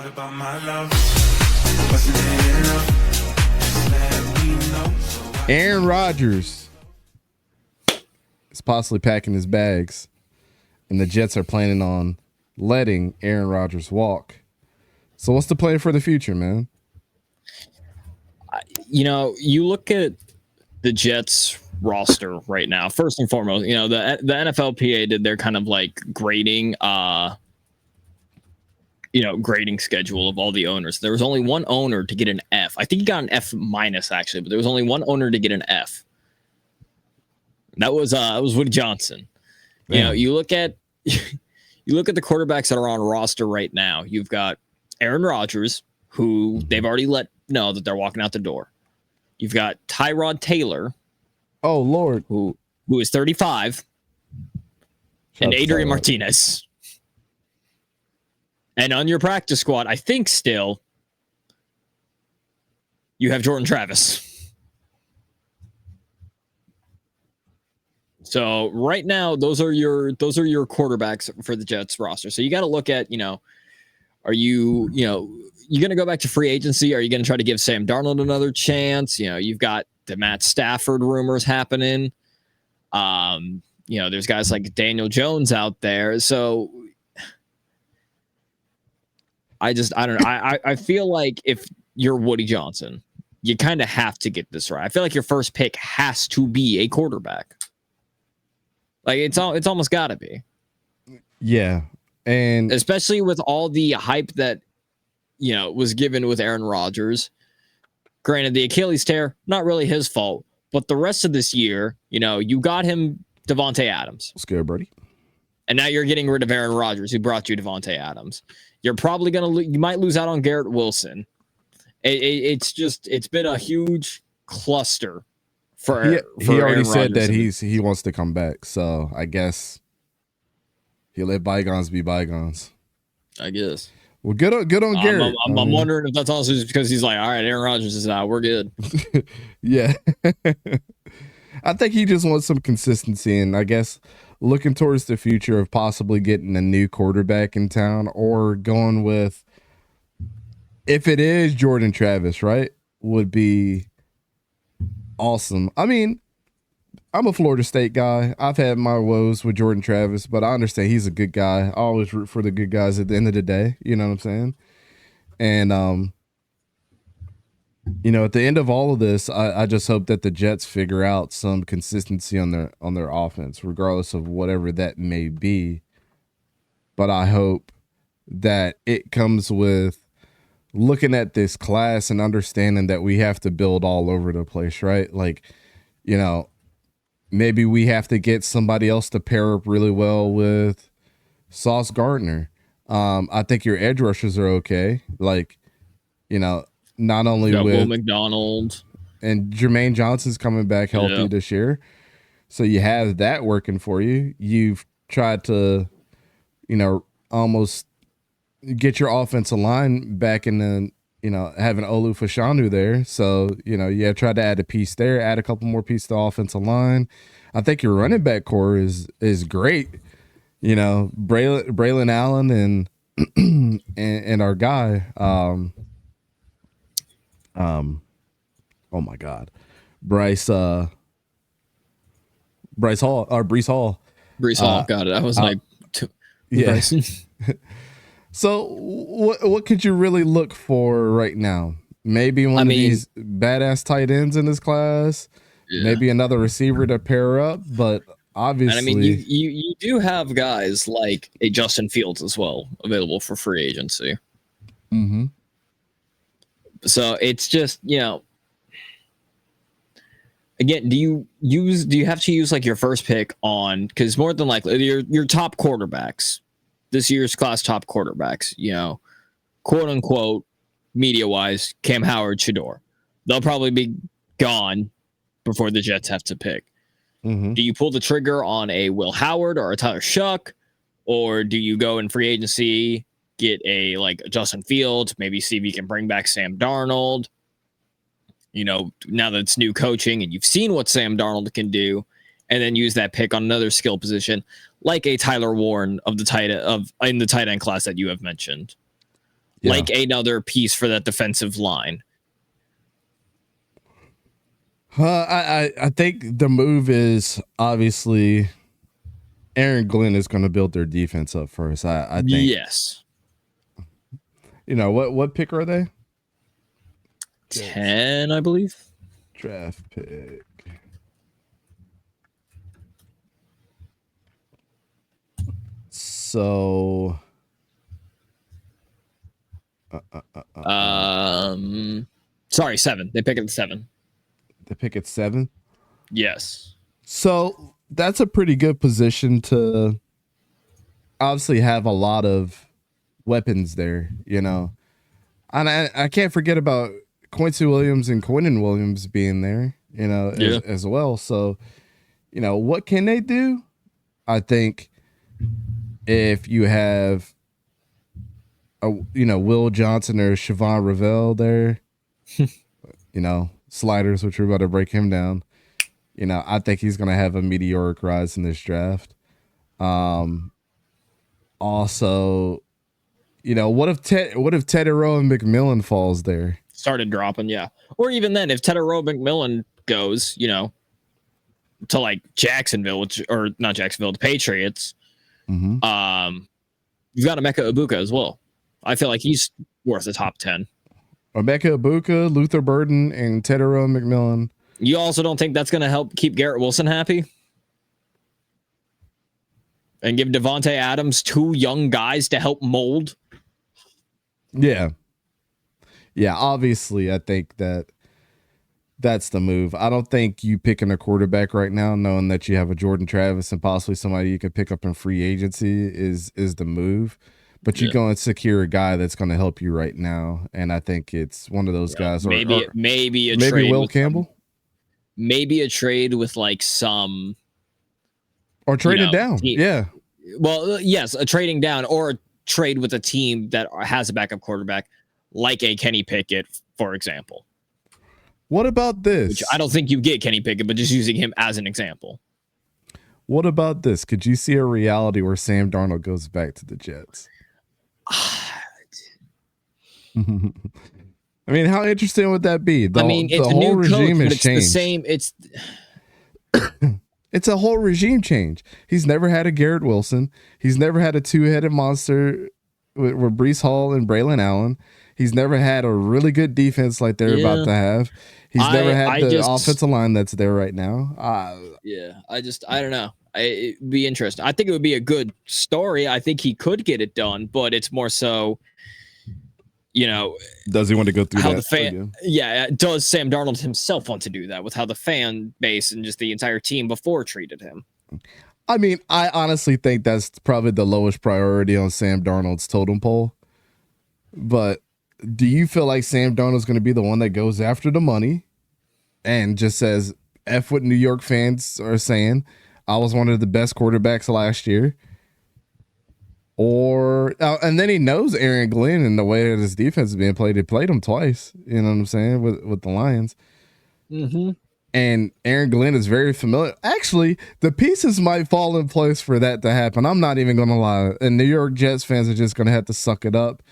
about my love? Wasn't it enough? Just let me know. Aaron Rodgers is possibly packing his bags, and the Jets are planning on letting Aaron Rodgers walk. So what's the plan for the future, man? You know, you look at the Jets roster right now. First and foremost, you know, the NFLPA did their kind of like grading grading schedule of all the owners. There was only one owner to get an F. I think he got an F minus actually, but there was only one owner to get an F. That was Woody Johnson. Damn. You know, you look at the quarterbacks that are on roster right now. You've got Aaron Rodgers, who they've already let know that they're walking out the door. You've got Tyrod Taylor. Oh Lord, who is 35, and Adrian Martinez. And on your practice squad, I think still you have Jordan Travis. So right now, those are your quarterbacks for the Jets roster. So you got to look at, are you going to go back to free agency? Are you going to try to give Sam Darnold another chance? You know, you've got the Matt Stafford rumors happening. There's guys like Daniel Jones out there. So I don't know. I feel like if you're Woody Johnson, you kind of have to get this right. I feel like your first pick has to be a quarterback. Like it's almost got to be. Yeah. And especially with all the hype that, was given with Aaron Rodgers. Granted, the Achilles tear, not really his fault, but the rest of this year, you got him Devontae Adams. Scared, buddy. And now you're getting rid of Aaron Rodgers, who brought you Devontae Adams. You're probably you might lose out on Garrett Wilson. It's been a huge cluster for. He already Aaron said Rodgers. that he wants to come back. So I guess he'll let bygones be bygones. I guess. Well, good on Garrett. I'm wondering if that's also just because he's like, all right, Aaron Rodgers is out. We're good. Yeah. I think he just wants some consistency, and I guess looking towards the future of possibly getting a new quarterback in town or going with, if it is Jordan Travis, right, would be awesome. I mean, I'm a Florida State guy. I've had my woes with Jordan Travis, but I understand he's a good guy. I always root for the good guys at the end of the day. You know what I'm saying? And, at the end of all of this, I just hope that the Jets figure out some consistency on their offense, regardless of whatever that may be. But I hope that it comes with looking at this class and understanding that we have to build all over the place, right? Like, maybe we have to get somebody else to pair up really well with Sauce Gardner. I think your edge rushers are okay. Like, not only with Will McDonald and Jermaine Johnson's coming back healthy this year. So you have that working for you. You've tried to, almost get your offensive line back in the, having Olu Fashanu there. So, try to add a piece there, add a couple more pieces to the offensive line. I think your running back core is great. Braylon Allen and our guy, oh my God, Breece Hall. Breece Hall got it. I was like, yeah. So what could you really look for right now? Maybe one of these badass tight ends in this class. Yeah. Maybe another receiver to pair up, but obviously, and you do have guys like a Justin Fields as well available for free agency. Mm-hmm. So it's just, again, do you have to use like your first pick on, because more than likely your top quarterbacks, this year's class top quarterbacks, quote unquote, media wise, Cam Howard, Shador, they'll probably be gone before the Jets have to pick. Mm-hmm. Do you pull the trigger on a Will Howard or a Tyler Shuck, or do you go in free agency, get a Justin Fields, maybe see if you can bring back Sam Darnold? Now that it's new coaching and you've seen what Sam Darnold can do, and then use that pick on another skill position, like a Tyler Warren in the tight end class that you have mentioned. Yeah. like another piece for that defensive line. I think the move is obviously Aaron Glenn is going to build their defense up first. I think. Yes. You know what pick are they? 10, I believe. Draft pick. So. Sorry, 7. They pick at 7. They pick at 7. Yes. So that's a pretty good position to obviously have a lot of weapons there, you know. And I can't forget about Quincy Williams and Quinnen Williams being there, you know, as well. So, you know, what can they do? I think if you have, Will Johnson or Siobhan Ravel there, you know, sliders, which we're about to break him down. You know, I think he's going to have a meteoric rise in this draft. Also, you know, what if 𝗕𝘂𝘀𝗀𝘀𝗀𝗏 falls there? Started dropping, yeah. Or even then, if 𝗕𝘂𝘀𝘀𝗀𝗀𝗀𝗀 goes, you know, to like Jacksonville, or not Jacksonville, the Patriots, you've got 𝗕𝘂𝘀𝗀𝘀𝗀𝗏 as well. I feel like he's worth a top 10. 𝗕𝘂𝘀𝘀𝗀𝗀𝗀𝗏, Luther Burden, and 𝗕𝘂𝘀𝘀𝘀𝗀𝗀𝗀𝗀𝗀𝗀. You also don't think that's going to help keep Garrett Wilson happy? And give Davante Adams 2 young guys to help mold? Yeah. Yeah, obviously, I think that's the move. I don't think you picking a quarterback right now, knowing that you have a Jordan Travis and possibly somebody you could pick up in free agency is the move. But you go and secure a guy that's going to help you right now, and I think it's one of those guys. Maybe a maybe trade Will Campbell. Maybe a trade with like some, or trading down. Team. Yeah. Well, yes, a trading down, or a trade with a team that has a backup quarterback, like a Kenny Pickett, for example. What about this? Which I don't think you get Kenny Pickett, but just using him as an example. What about this? Could you see a reality where Sam Darnold goes back to the Jets? I mean, how interesting would that be? It's the whole regime has changed. The same. It's a whole regime change. He's never had a Garrett Wilson. He's never had a 2-headed monster with Breece Hall and Braylon Allen. He's never had a really good defense like they're about to have. He's never had the offensive line that's there right now. I don't know. It'd be interesting. I think it would be a good story. I think he could get it done, but it's more so, you know, does he want to go through how that the fan? Yeah, does Sam Darnold himself want to do that with how the fan base and just the entire team before treated him? I mean, I honestly think that's probably the lowest priority on Sam Darnold's totem pole. But do you feel like Sam Darnold's going to be the one that goes after the money and just says, F what New York fans are saying, I was one of the best quarterbacks last year? Or and then he knows Aaron Glenn and the way that his defense is being played. He played him twice, you know what I'm saying, with the Lions. And Aaron Glenn is very familiar. Actually, the pieces might fall in place for that to happen. I'm not even going to lie. And New York Jets fans are just going to have to suck it up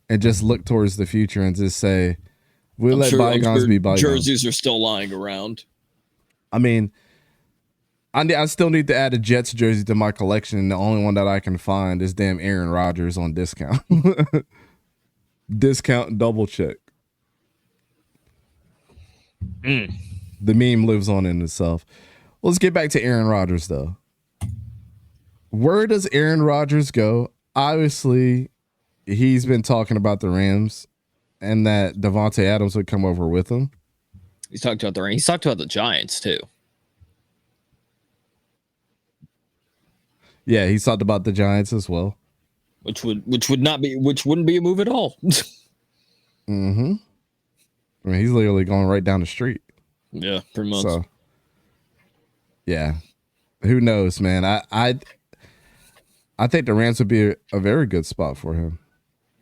and just look towards the future and just say, we'll let bygones be bygones. Jerseys are still lying around. I mean, I still need to add a Jets jersey to my collection, and the only one that I can find is damn Aaron Rodgers on discount. Discount double check. The meme lives on in itself. Let's get back to Aaron Rodgers, though. Where does Aaron Rodgers go? Obviously, he's been talking about the Rams and that Davante Adams would come over with him. He's talked about the Rams. He's talked about the Giants, too. Yeah, he's talked about the Giants as well. Which wouldn't be a move at all. I mean, he's literally going right down the street. Yeah, pretty much. So, yeah, who knows, man? I think the Rams would be a very good spot for him.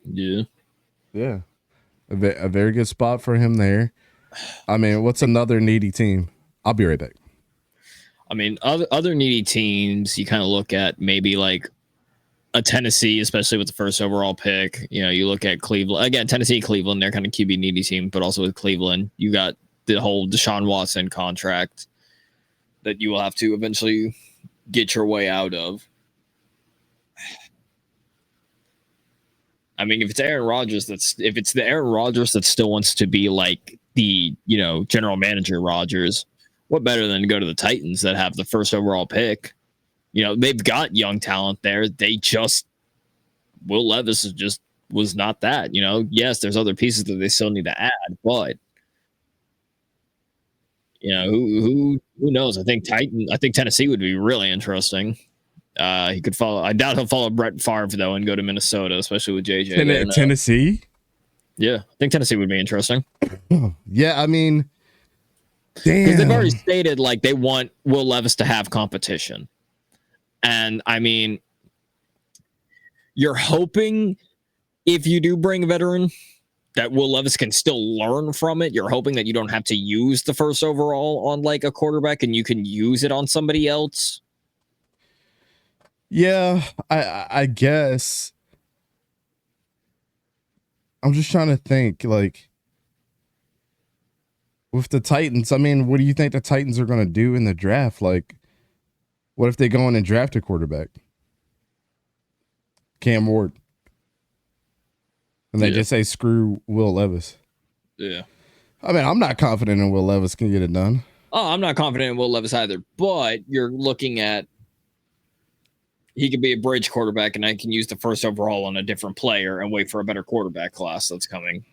Yeah, a very good spot for him there. I mean, what's another needy team? I'll be right back. I mean, other needy teams, you kind of look at maybe like a Tennessee, especially with the first overall pick. You know, you look at Cleveland again. Tennessee, Cleveland, they're kind of QB needy team, but also with Cleveland, you got the whole Deshaun Watson contract that you will have to eventually get your way out of. I mean, if it's the Aaron Rodgers that still wants to be like the, you know, general manager Rodgers, what better than to go to the Titans that have the first overall pick? You know, they've got young talent there. Will Levis was not that, you know. Yes, there's other pieces that they still need to add, but you know, who knows? I think Tennessee would be really interesting. He could follow. I doubt he'll follow Brett Favre though and go to Minnesota, especially with JJ. Tennessee? Yeah, I think Tennessee would be interesting. Yeah, I mean, damn. Because they've already stated like they want Will Levis to have competition, and I mean, you're hoping if you do bring a veteran that Will Levis can still learn from it. You're hoping that you don't have to use the first overall on like a quarterback and you can use it on somebody else. Yeah, I guess. I'm just trying to think, like, with the Titans, I mean, what do you think the Titans are going to do in the draft? Like, what if they go in and draft a quarterback? Cam Ward. And they just say, screw Will Levis. Yeah. I mean, I'm not confident in Will Levis can get it done. Oh, I'm not confident in Will Levis either, but you're looking at he could be a bridge quarterback and I can use the first overall on a different player and wait for a better quarterback class that's coming.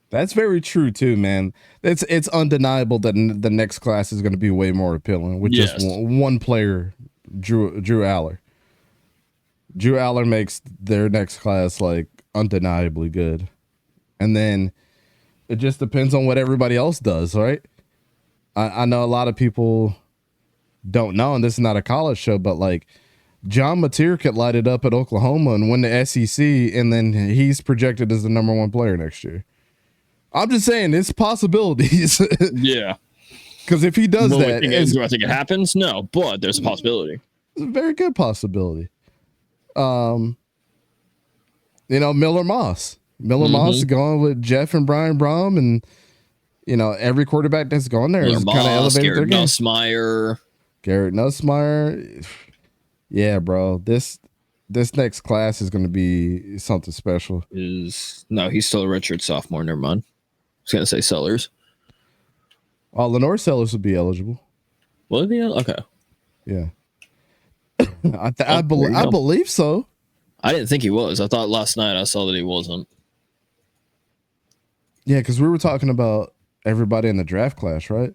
That's very true too, man. It's undeniable that the next class is going to be way more appealing with just one player, Drew Aller. Drew Aller makes their next class like undeniably good. And then it just depends on what everybody else does, right? I know a lot of people don't know, and this is not a college show, but like John Mateer could light it up at Oklahoma and win the SEC, and then he's projected as the number one player next year. I'm just saying, it's possibilities. Yeah. Because if he does that... Do I think it happens? No, but there's a possibility. It's a very good possibility. You know, Miller Moss. Moss going with Jeff and Brian Brom, and, you know, every quarterback that's gone there is kind of elevated their game. Garrett Nussmeier. Yeah, bro. This next class is going to be something special. No, he's still a redshirt sophomore. Never mind. I was going to say Sellers. Oh, Lenore Sellers would be eligible. Will he be? Okay. Yeah. I believe so. I didn't think he was. I thought last night I saw that he wasn't. Yeah, because we were talking about everybody in the draft class, right?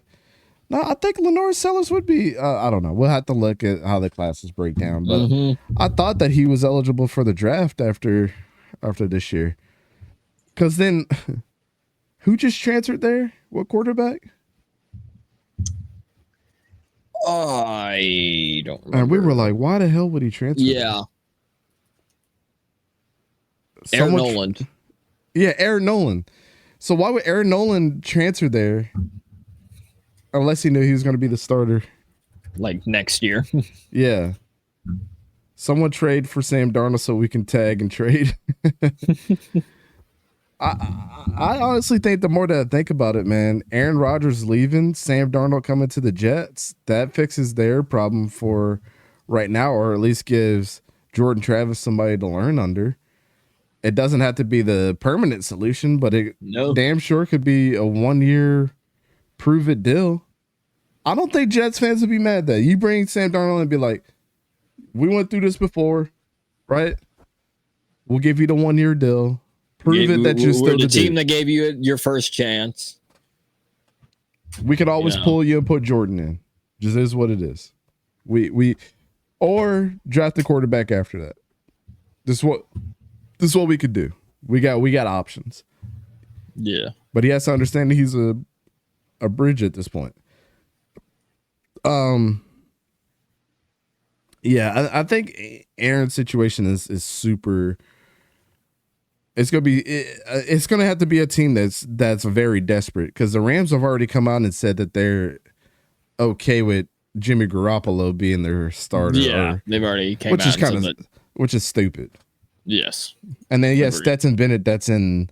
No, I think Lenore Sellers would be. I don't know. We'll have to look at how the classes break down. But I thought that he was eligible for the draft after this year. Because then, who just transferred there? What quarterback? I don't remember. And we were like, why the hell would he transfer? Yeah. Aaron Nolan. Yeah, Aaron Nolan. So why would Aaron Nolan transfer there unless he knew he was going to be the starter? Like next year. Yeah. Someone trade for Sam Darnold so we can tag and trade. I honestly think the more that I think about it, man, Aaron Rodgers leaving, Sam Darnold coming to the Jets, that fixes their problem for right now, or at least gives Jordan Travis somebody to learn under. It doesn't have to be the permanent solution, but it damn sure could be a 1-year prove-it deal. I don't think Jets fans would be mad at that. You bring Sam Darnold and be like, we went through this before, right? We'll give you the 1-year deal. Prove it that you're still the team that gave you your first chance. We could always pull you and put Jordan in. Just is what it is. We or draft the quarterback after that. This is what we could do. We got options. Yeah. But he has to understand that he's a bridge at this point. Yeah, I think Aaron's situation is super. It's gonna have to be a team that's very desperate, because the Rams have already come out and said that they're okay with Jimmy Garoppolo being their starter. Yeah, they've already came which out is and kind said of that. which is stupid. Yes. And then Agreed. Stetson Bennett, that's in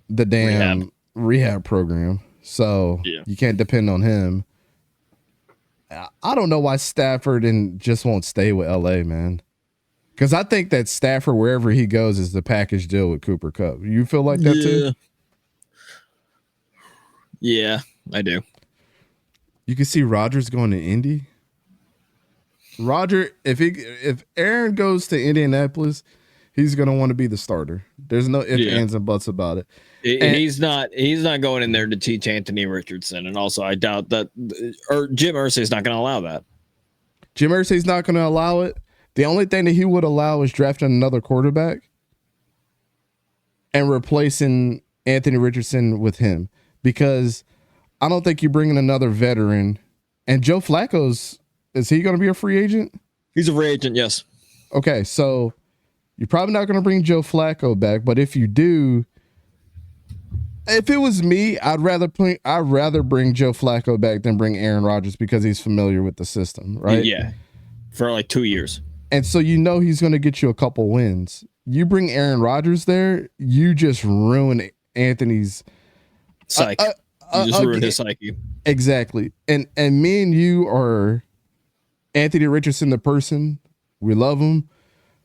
the damn rehab program, so you can't depend on him. I don't know why Stafford just won't stay with LA, man. Because I think that Stafford, wherever he goes, is the package deal with Cooper Kupp. You feel like that too? Yeah, I do. You can see Rodgers going to Indy. If Aaron goes to Indianapolis, he's gonna want to be the starter. There's no ifs, ands, and buts about it. He's not going in there to teach Anthony Richardson, and also I doubt that, or Jim Irsay is not going to allow that. Jim Irsay's not going to allow it. The only thing that he would allow is drafting another quarterback and replacing Anthony Richardson with him, because I don't think you're bringing another veteran. And Joe Flacco's, is he going to be a free agent? He's a free agent, yes. Okay, so you're probably not going to bring Joe Flacco back, but if you do, if it was me, I'd rather bring Joe Flacco back than bring Aaron Rodgers, because he's familiar with the system, right? Yeah, for like 2 years. And so he's going to get you a couple wins. You bring Aaron Rodgers there, you just ruin Anthony's psyche. You just ruined his psyche. Exactly. And me and you are Anthony Richardson, the person. We love him.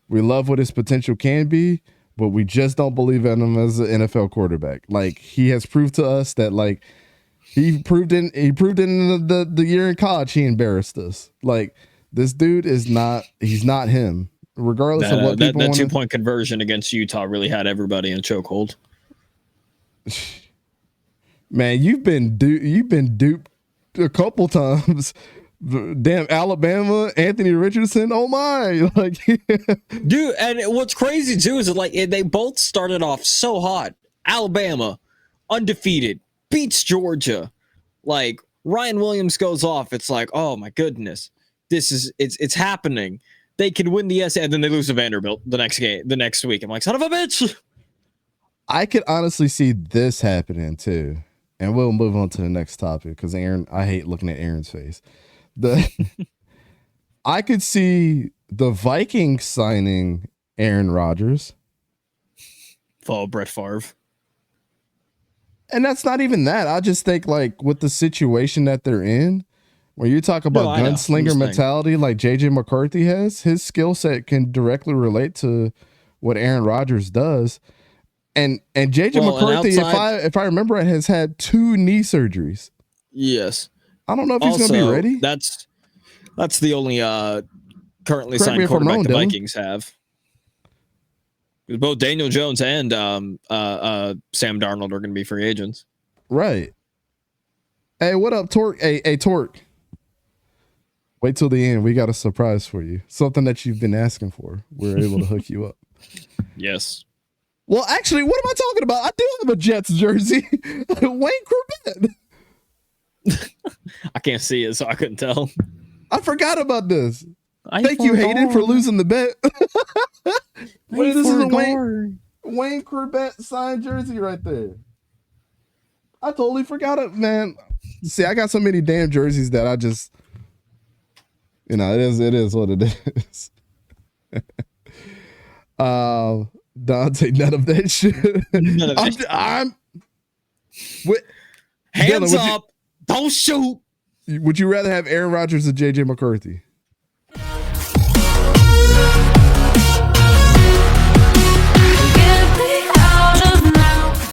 We love what his potential can be, but we just don't believe in him as an NFL quarterback. Like, he has proved to us that, like, he proved in the year in college he embarrassed us. Like, this dude he's not him. Regardless of what people want. That 2-point conversion against Utah really had everybody in a chokehold. Man, you've been duped a couple times. Damn, Alabama, Anthony Richardson. Oh my, like, dude. And what's crazy too is that, like, they both started off so hot. Alabama, undefeated, beats Georgia. Like, Ryan Williams goes off. It's like, oh my goodness, it's happening. They can win the SEC, and then they lose to Vanderbilt the next week. I'm like, son of a bitch. I could honestly see this happening too. And we'll move on to the next topic, because I hate looking at Aaron's face. I could see the Vikings signing Aaron Rodgers. Follow Brett Favre. And that's not even that. I just think, like, with the situation that they're in, when you talk about gunslinger mentality like JJ McCarthy has, his skill set can directly relate to what Aaron Rodgers does. And JJ McCarthy, if I remember right, has had 2 knee surgeries. Yes. I don't know if he's going to be ready. That's the only currently signed quarterback the Vikings have. Both Daniel Jones and Sam Darnold are going to be free agents. Right. Hey, what up, Torque? Hey, Torque. Wait till the end. We got a surprise for you. Something that you've been asking for. We're able to hook you up. Yes. Well, actually, what am I talking about? I do have a Jets jersey. Wayne Corbett. I can't see it, so I couldn't tell. I forgot about this. Thank you, Hayden, for losing the bet. Wait, this is a Wayne Corbett signed jersey right there. I totally forgot it, man. See, I got so many damn jerseys that I just, it is what it is. Dante, none of that shit. Hands up. Don't shoot. Would you rather have Aaron Rodgers or JJ McCarthy?